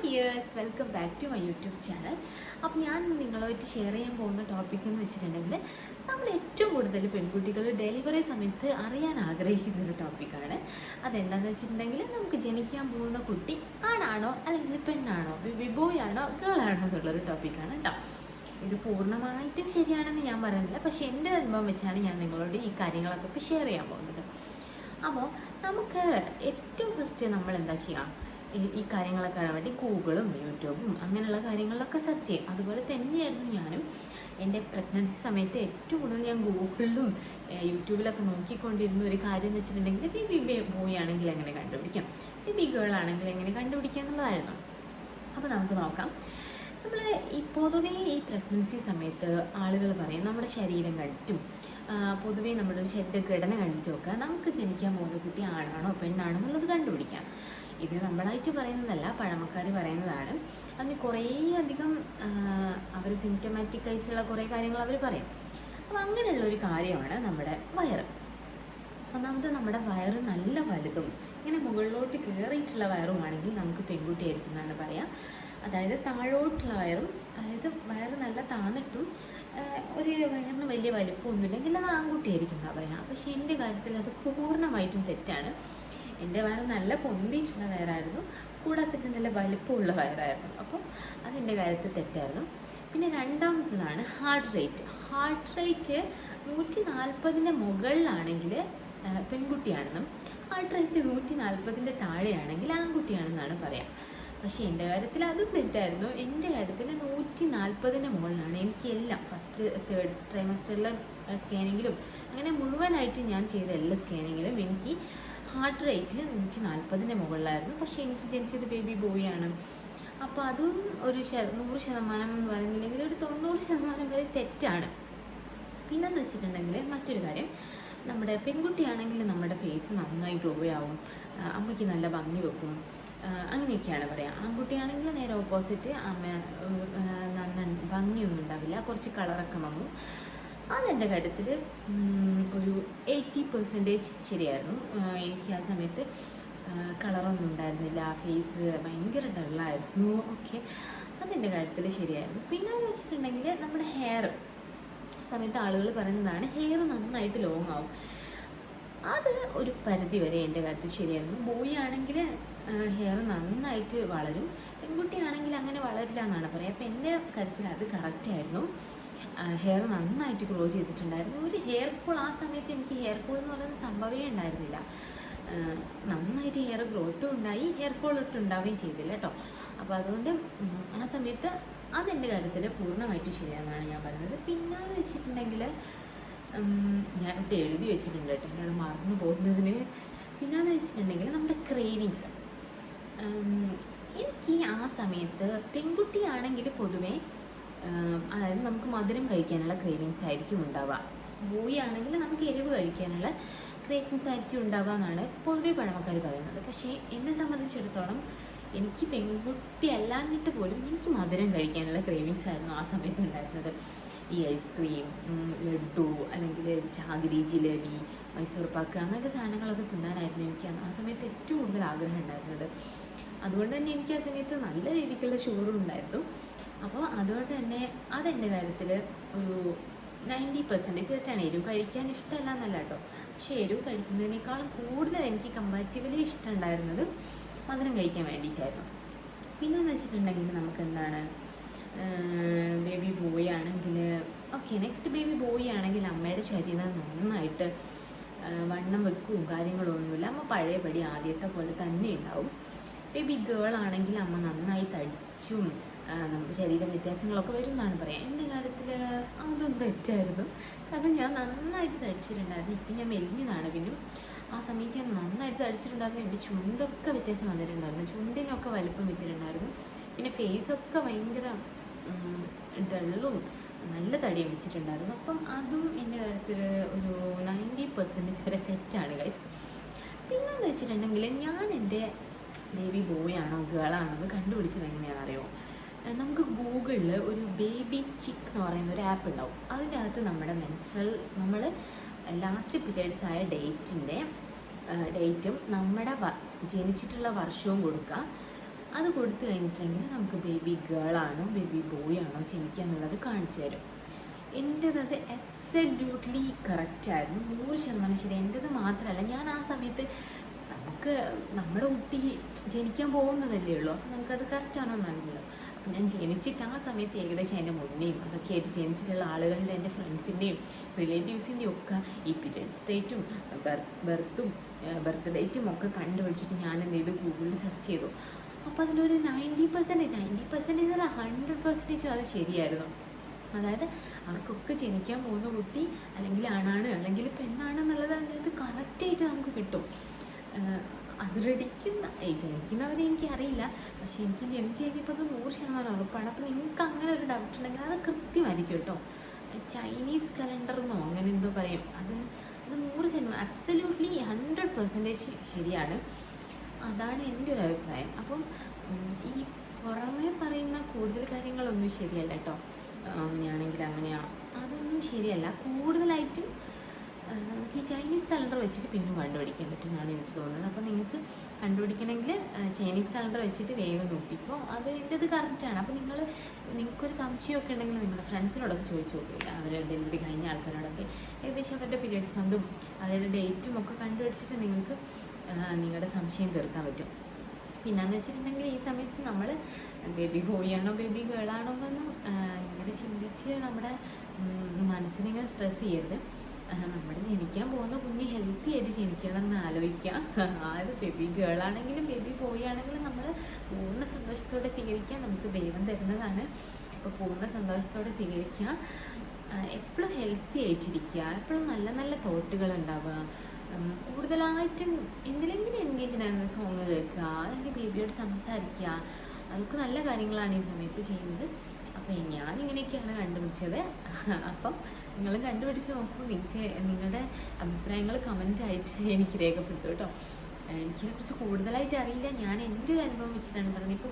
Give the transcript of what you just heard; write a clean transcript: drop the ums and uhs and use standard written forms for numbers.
Dears, welcome back to my YouTube channel. അപ്പോൾ ഞാൻ നിങ്ങളുമായിട്ട് ഷെയർ ചെയ്യാൻ പോകുന്ന ടോപ്പിക് എന്ന് വെച്ചിട്ടുണ്ടെങ്കിൽ നമ്മൾ ഏറ്റവും കൂടുതൽ പെൺകുട്ടികൾ ഡെലിവറി സമയത്ത് അറിയാൻ ആഗ്രഹിക്കുന്ന ഒരു ടോപ്പിക്കാണ്. അതെന്താണെന്ന് വെച്ചിട്ടുണ്ടെങ്കിൽ നമുക്ക് ജനിക്കാൻ പോകുന്ന കുട്ടി ആണാണോ അല്ലെങ്കിൽ പെണ്ണാണോ, ബേബി ബോയ് ആണോ ഗേൾ ആണോ എന്നുള്ളൊരു ടോപ്പിക്കാണ് കേട്ടോ. ഇത് പൂർണ്ണമായിട്ടും ശരിയാണെന്ന് ഞാൻ പറയുന്നില്ല, പക്ഷേ എൻ്റെ അനുഭവം വെച്ചാണ് ഞാൻ നിങ്ങളോട് ഈ കാര്യങ്ങളൊക്കെ ഇപ്പോൾ ഷെയർ ചെയ്യാൻ പോകുന്നത്. അപ്പോൾ നമുക്ക് ഏറ്റവും ഫസ്റ്റ് നമ്മൾ എന്താ ചെയ്യുക, ഈ കാര്യങ്ങളൊക്കെ അറിയാൻ വേണ്ടി ഗൂഗിളും യൂട്യൂബും അങ്ങനെയുള്ള കാര്യങ്ങളിലൊക്കെ സെർച്ച് ചെയ്യും. അതുപോലെ തന്നെയായിരുന്നു ഞാനും. എൻ്റെ പ്രഗ്നൻസി സമയത്ത് ഏറ്റവും കൂടുതൽ ഞാൻ ഗൂഗിളിലും യൂട്യൂബിലൊക്കെ നോക്കിക്കൊണ്ടിരുന്ന ഒരു കാര്യം എന്ന് വെച്ചിട്ടുണ്ടെങ്കിൽ ബേബി ബോയ് ആണെങ്കിൽ എങ്ങനെ കണ്ടുപിടിക്കാം, ബേബി ഗേൾ ആണെങ്കിൽ എങ്ങനെ കണ്ടുപിടിക്കുക എന്നുള്ളതായിരുന്നു. അപ്പോൾ നമുക്ക് നോക്കാം. നമ്മൾ ഈ പൊതുവേ ഈ പ്രഗ്നൻസി സമയത്ത് ആളുകൾ പറയും നമ്മുടെ ശരീരം കണ്ടിട്ടും പൊതുവേ നമ്മുടെ ശരീരഘടന കണ്ടിട്ടുമൊക്കെ നമുക്ക് ജനിക്കാൻ പോകുന്ന കുട്ടി ആണാണോ പെണ്ണാണോ എന്നുള്ളത് കണ്ടുപിടിക്കാം. ഇത് നമ്മളായിട്ട് പറയുന്നതല്ല, പഴമക്കാർ പറയുന്നതാണ്. അതിന് കുറേയധികം അവർ സിംറ്റമാറ്റിക് ആയിട്ടുള്ള കുറേ കാര്യങ്ങൾ അവർ പറയും. അപ്പോൾ അങ്ങനെയുള്ളൊരു കാര്യമാണ് നമ്മുടെ വയറ്. ഒന്നാമത് നമ്മുടെ വയറ് നല്ല വലുതും ഇങ്ങനെ മുകളിലോട്ട് കയറിയിട്ടുള്ള വയറുമാണെങ്കിൽ നമുക്ക് പെൺകുട്ടിയായിരിക്കും എന്നാണ് പറയാം. അതായത് താഴോട്ടുള്ള വയറും, അതായത് വയറ് നല്ല താന്നിട്ടും ഒരു വയറിന് വലിയ വലിപ്പമൊന്നുമില്ലെങ്കിൽ അത് ആൺകുട്ടിയായിരിക്കും എന്നാണ് പറയാം. പക്ഷേ എൻ്റെ കാര്യത്തിൽ അത് പൂർണ്ണമായിട്ടും തെറ്റാണ്. എൻ്റെ വയറ് നല്ല പൊന്തിയിട്ടുള്ള വയറായിരുന്നു, കൂടാതെ നല്ല വലിപ്പമുള്ള വയറായിരുന്നു. അപ്പോൾ അതെൻ്റെ കാര്യത്തിൽ തെറ്റായിരുന്നു. പിന്നെ രണ്ടാമത്തതാണ് ഹാർട്ട് റേറ്റ്. ഹാർട്ട് റേറ്റ് 140 മുകളിലാണെങ്കിൽ പെൺകുട്ടിയാണെന്നും ഹാർട്ട് റേറ്റ് 140 താഴെയാണെങ്കിൽ ആൺകുട്ടിയാണെന്നാണ് പറയാം. പക്ഷേ എൻ്റെ കാര്യത്തിൽ അതും തെറ്റായിരുന്നു. എൻ്റെ കാര്യത്തിൽ 140 മുകളിലാണ് എനിക്കെല്ലാം ഫസ്റ്റ് തേർഡ് ട്രൈമസ്റ്ററിലെ സ്കാനിങ്ങിലും അങ്ങനെ മുഴുവനായിട്ട് ഞാൻ ചെയ്ത എല്ലാ സ്കാനിങ്ങിലും എനിക്ക് ഹാർട്ട് റേറ്റ് 140 മുകളിലായിരുന്നു. പക്ഷേ എനിക്ക് ജനിച്ചത് ബേബി ബോയ് ആണ്. അപ്പോൾ അതും ഒരു 100% എന്ന് പറയുന്നില്ലെങ്കിൽ ഒരു 90% വരെ തെറ്റാണ്. പിന്നെന്ന് വെച്ചിട്ടുണ്ടെങ്കിൽ മറ്റൊരു കാര്യം, നമ്മുടെ പെൺകുട്ടിയാണെങ്കിൽ നമ്മുടെ ഫേസ് നന്നായി ഗ്ലോ ആവും, അമ്മയ്ക്ക് നല്ല ഭംഗി വെക്കും, അങ്ങനെയൊക്കെയാണ് പറയാം. ആൺകുട്ടിയാണെങ്കിൽ നേരെ ഓപ്പോസിറ്റ്, അമ്മ ഭംഗിയൊന്നും ഉണ്ടാവില്ല, കുറച്ച് കളറൊക്കെ വന്നു. അതെൻ്റെ കാര്യത്തിൽ ഒരു 80% ശരിയായിരുന്നു. എനിക്ക് ആ സമയത്ത് കളറൊന്നും ഉണ്ടായിരുന്നില്ല, ഫേസ് ഭയങ്കര ഡള്ളായിരുന്നു. ഓക്കെ, അതെൻ്റെ കാര്യത്തിൽ ശരിയായിരുന്നു. പിന്നെ എന്ന് വെച്ചിട്ടുണ്ടെങ്കിൽ നമ്മുടെ ഹെയർ സമയത്ത് ആളുകൾ പറയുന്നതാണ് ഹെയർ നന്നായിട്ട് ലോങ് ആവും. അത് ഒരു പരിധി വരെ എൻ്റെ കാര്യത്തിൽ ശരിയായിരുന്നു. ബോയ് ആണെങ്കിൽ ഹെയർ നന്നായിട്ട് വളരും, പെൺകുട്ടിയാണെങ്കിൽ അങ്ങനെ വളരില്ല എന്നാണ് പറയുക. അപ്പോൾ എൻ്റെ കാര്യത്തിൽ അത് കറക്റ്റായിരുന്നു. ഹെയർ നന്നായിട്ട് ഗ്രോ ചെയ്തിട്ടുണ്ടായിരുന്നു. ഒരു ഹെയർ ഫോൾ ആ സമയത്ത് എനിക്ക് ഹെയർ ഫോൾ എന്ന് പറയുന്ന സംഭവമേ ഉണ്ടായിരുന്നില്ല. നന്നായിട്ട് ഹെയർ ഗ്രോത്തും ഉണ്ടായി, ഹെയർ ഫോൾ ഇട്ട് ഉണ്ടാവുകയും ചെയ്തില്ല കേട്ടോ. അപ്പോൾ അതുകൊണ്ട് ആ സമയത്ത് അതെൻ്റെ കാര്യത്തിൽ പൂർണ്ണമായിട്ട് ശരിയാണെന്നാണ് ഞാൻ പറയുന്നത്. പിന്നെ എന്ന് വെച്ചിട്ടുണ്ടെങ്കിൽ ഞാനിത് എഴുതി വെച്ചിട്ടുണ്ട് കേട്ടോ, എന്നോട് മറന്നു പോകുന്നതിന്. പിന്നെയെന്ന് വെച്ചിട്ടുണ്ടെങ്കിൽ നമ്മുടെ ക്രേവിങ്സ്. എനിക്ക് ആ സമയത്ത് പെൺകുട്ടിയാണെങ്കിൽ പൊതുവേ അതായത് നമുക്ക് മധുരം കഴിക്കാനുള്ള ക്രേവിങ്സ് ആയിരിക്കും ഉണ്ടാവുക. ബോയ് ആണെങ്കിൽ നമുക്ക് എരിവ് കഴിക്കാനുള്ള ക്രേവിങ്സ് ആയിരിക്കും ഉണ്ടാവുക എന്നാണ് പൊതുവെ പഴമക്കാർ പറയുന്നത്. പക്ഷേ എന്നെ സംബന്ധിച്ചിടത്തോളം എനിക്ക് പെൺകുട്ടി അല്ലാഞ്ഞിട്ട് പോലും എനിക്ക് മധുരം കഴിക്കാനുള്ള ക്രേവിങ്സ് ആയിരുന്നു ആ സമയത്ത് ഉണ്ടായിരുന്നത്. ഈ ഐസ്ക്രീം, ലഡ്ഡു, അല്ലെങ്കിൽ ജാഗരി, ജിലേബി, മൈസൂർ പാക്ക് അങ്ങനത്തെ സാധനങ്ങളൊക്കെ തിന്നാനായിരുന്നു എനിക്ക് ആ സമയത്ത് ഏറ്റവും കൂടുതൽ ആഗ്രഹം ഉണ്ടായിരുന്നത്. അതുകൊണ്ട് തന്നെ എനിക്ക് ആ സമയത്ത് നല്ല രീതിക്കുള്ള ഷുഗറും ഉണ്ടായിരുന്നു. അപ്പോൾ അതുകൊണ്ട് തന്നെ അതെൻ്റെ കാര്യത്തിൽ ഒരു 90% തെറ്റാണ്. എരിവ് കഴിക്കാൻ ഇഷ്ടമല്ല എന്നല്ല കേട്ടോ, പക്ഷേ എരിവ് കഴിക്കുന്നതിനേക്കാളും കൂടുതൽ എനിക്ക് കമ്പാരിറ്റീവ്ലി ഇഷ്ടം ഉണ്ടായിരുന്നത് മധുരം കഴിക്കാൻ വേണ്ടിയിട്ടായിരുന്നു. പിന്നെയെന്ന് വെച്ചിട്ടുണ്ടെങ്കിൽ നമുക്ക് എന്താണ്, ബേബി ബോയ് ആണെങ്കിൽ ഓക്കെ, നെക്സ്റ്റ് ബേബി ബോയ് ആണെങ്കിൽ അമ്മയുടെ ശരീരം നന്നായിട്ട് വണ്ണം വെക്കുകയും കാര്യങ്ങളൊന്നുമില്ല, അമ്മ പഴയപടി ആദ്യത്തെ പോലെ തന്നെ ഉണ്ടാവും. ബേബി ഗേൾ ആണെങ്കിൽ അമ്മ നന്നായി തടിച്ചും നമുക്ക് ശരീരം വ്യത്യാസങ്ങളൊക്കെ വരും എന്നാണ് പറയാം. എൻ്റെ കാര്യത്തിൽ അതും തെറ്റായിരുന്നു. കാരണം ഞാൻ നന്നായിട്ട് തടിച്ചിട്ടുണ്ടായിരുന്നു. ഇപ്പം ഞാൻ മെലിഞ്ഞതാണ്. പിന്നെ ആ സമയത്ത് ഞാൻ നന്നായിട്ട് തടിച്ചിട്ടുണ്ടായിരുന്നു. എൻ്റെ ചുണ്ടൊക്കെ വ്യത്യാസം വന്നിട്ടുണ്ടായിരുന്നു, ചുണ്ടിനൊക്കെ വലിപ്പം വെച്ചിട്ടുണ്ടായിരുന്നു. പിന്നെ ഫേസൊക്കെ ഭയങ്കര ഡള്ളും നല്ല തടിയും വെച്ചിട്ടുണ്ടായിരുന്നു. അപ്പം അതും എൻ്റെ കാര്യത്തിൽ ഒരു 90% വരെ തെറ്റാണ് ഗൈസ്. പിന്നെന്ന് വെച്ചിട്ടുണ്ടെങ്കിൽ ഞാൻ എൻ്റെ ബേബി ബോയ് ആണോ ഗേളാണോ എന്ന് കണ്ടുപിടിച്ചത് എങ്ങനെയാണെന്ന് അറിയുമോ? നമുക്ക് ഗൂഗിളിൽ ഒരു ബേബി ചിക്ക് എന്ന് പറയുന്ന ഒരു ആപ്പ് ഉണ്ടാവും. അതിൻ്റെ അകത്ത് നമ്മുടെ നമ്മൾ ലാസ്റ്റ് പീരിയഡ്സ് ആയ ഡേറ്റും നമ്മുടെ ജനിച്ചിട്ടുള്ള വർഷവും കൊടുക്കുക. അത് കൊടുത്തു കഴിഞ്ഞിട്ടുണ്ടെങ്കിൽ നമുക്ക് ബേബി ഗേൾ ആണോ ബേബി ബോയ് ആണോ ജനിക്കുക എന്നുള്ളത് കാണിച്ചു തരും. എൻ്റേത് അത് അബ്സല്യൂട്ട്ലി കറക്റ്റായിരുന്നു, 100% ശരി. എൻ്റേത് മാത്രമല്ല, ഞാൻ ആ സമയത്ത് നമുക്ക് നമ്മുടെ കുട്ടി ജനിക്കാൻ പോകുന്നതല്ലേ ഉള്ളൂ, അപ്പോൾ നമുക്കത് കറക്റ്റാണോ എന്നറിയില്ല. അപ്പോൾ ഞാൻ ജനിച്ചിട്ട് ആ സമയത്ത് ഏകദേശം എൻ്റെ മുന്നേയും അതൊക്കെ ആയിട്ട് ജനിച്ചിട്ടുള്ള ആളുകളുടെ എൻ്റെ ഫ്രണ്ട്സിൻ്റെയും റിലേറ്റീവ്സിൻ്റെയും ഒക്കെ ഈ പീരിയഡ്സ് ഡേറ്റും ബർത്തും ബർത്ത് ഡേറ്റും ഒക്കെ കണ്ടുപിടിച്ചിട്ട് ഞാൻ എന്ത് ചെയ്തു, ഗൂഗിളിൽ സെർച്ച് ചെയ്തു. അപ്പോൾ അതിലൊരു 90% അല്ല 100% അത് ശരിയായിരുന്നു. അതായത് അവർക്കൊക്കെ ജനിക്കാൻ പോകുന്ന കുട്ടി അല്ലെങ്കിൽ ആണാണ് അല്ലെങ്കിൽ പെണ്ണാണ് എന്നുള്ളത് അതിനകത്ത് കറക്റ്റായിട്ട് നമുക്ക് കിട്ടും. ജനിക്കുന്നവരെ എനിക്കറിയില്ല, പക്ഷെ എനിക്ക് ജനിച്ച് കഴിഞ്ഞപ്പോൾ അത് 100% ഉറപ്പാണ്. അപ്പോൾ നിങ്ങൾക്ക് അങ്ങനെ ഒരു ഡൗട്ട് ഉണ്ടെങ്കിൽ അത് കൃത്യമായിരിക്കും കേട്ടോ. ചൈനീസ് കലണ്ടർ എന്നോ അങ്ങനെ എന്തോ പറയും, അത് 100% അബ്സല്യൂട്ട്ലി 100% ശരിയാണ്. അതാണ് എൻ്റെ ഒരു അഭിപ്രായം. അപ്പം ഈ പുറമേ പറയുന്ന കൂടുതൽ കാര്യങ്ങളൊന്നും ശരിയല്ല കേട്ടോ. അങ്ങനെയാണെങ്കിൽ അങ്ങനെയാണ്, അതൊന്നും ശരിയല്ല. കൂടുതലായിട്ട് നമുക്ക് ഈ ചൈനീസ് കലണ്ടർ വെച്ചിട്ട് പിന്നെ കണ്ടുപിടിക്കാൻ പറ്റുമെന്നാണ് എനിക്ക് തോന്നുന്നത്. അപ്പോൾ നിങ്ങൾക്ക് കണ്ടുപിടിക്കണമെങ്കിൽ ചൈനീസ് കലണ്ടർ വെച്ചിട്ട് വേഗം നോക്കിക്കോ, അത് എൻ്റെത് കറക്റ്റാണ്. അപ്പോൾ നിങ്ങൾക്കൊരു സംശയമൊക്കെ ഉണ്ടെങ്കിൽ നിങ്ങളുടെ ഫ്രണ്ട്സിനോടൊക്കെ ചോദിച്ചു നോക്കില്ല, അവർ ഡെലിവറി കഴിഞ്ഞ ആൾക്കാരോടൊക്കെ ഏകദേശം അവരുടെ പീരിയഡ്സ് മന്തും അവരുടെ ഡേറ്റും ഒക്കെ കണ്ടുപിടിച്ചിട്ട് നിങ്ങൾക്ക് നിങ്ങളുടെ സംശയം തീർക്കാൻ പറ്റും. പിന്നെയെന്ന് വെച്ചിട്ടുണ്ടെങ്കിൽ ഈ സമയത്ത് നമ്മൾ ബേബി ബോയ് ആണോ ബേബി ഗേൾ ആണോ എന്നൊന്നും ഇങ്ങനെ ചിന്തിച്ച് നമ്മുടെ മനസ്സിനിങ്ങനെ സ്ട്രെസ് ചെയ്യരുത്. നമ്മുടെ ജനിക്കാൻ പോകുന്ന കുഞ്ഞ് ഹെൽത്തി ആയിട്ട് ജനിക്കണം എന്ന് ആലോചിക്കുക. അത് ബേബി ഗേൾ ആണെങ്കിലും ബേബി ബോയ് ആണെങ്കിലും നമ്മൾ പൂർണ്ണ സന്തോഷത്തോടെ സ്വീകരിക്കുക, നമുക്ക് ദൈവം തരുന്നതാണ്. അപ്പോൾ പൂർണ്ണ സന്തോഷത്തോടെ സ്വീകരിക്കുക, എപ്പോഴും ഹെൽത്തി ആയിട്ടിരിക്കുക, എപ്പോഴും നല്ല നല്ല തോട്ടുകൾ ഉണ്ടാവുക, കൂടുതലായിട്ടും എന്തിലെങ്കിലും എൻഗേജ്ഡ് ആയിരുന്ന സോങ് കേൾക്കുക, അല്ലെങ്കിൽ ബേബിയോട് സംസാരിക്കുക, അതൊക്കെ നല്ല കാര്യങ്ങളാണ് ഈ സമയത്ത് ചെയ്യുന്നത്. അപ്പോൾ ഞാനിങ്ങനെയൊക്കെയാണ് കണ്ടുപിടിച്ചത്. അപ്പം നിങ്ങളും കണ്ടുപിടിച്ച് നോക്കുമ്പോൾ നിങ്ങൾക്ക് നിങ്ങളുടെ അഭിപ്രായങ്ങൾ കമൻറ്റായിട്ട് എനിക്ക് രേഖപ്പെടുത്തും കേട്ടോ. എനിക്കിതിനെക്കുറിച്ച് കൂടുതലായിട്ട് അറിയില്ല, ഞാൻ എൻ്റെ ഒരു അനുഭവം വെച്ചിട്ടാണ് പറഞ്ഞത്. ഇപ്പോൾ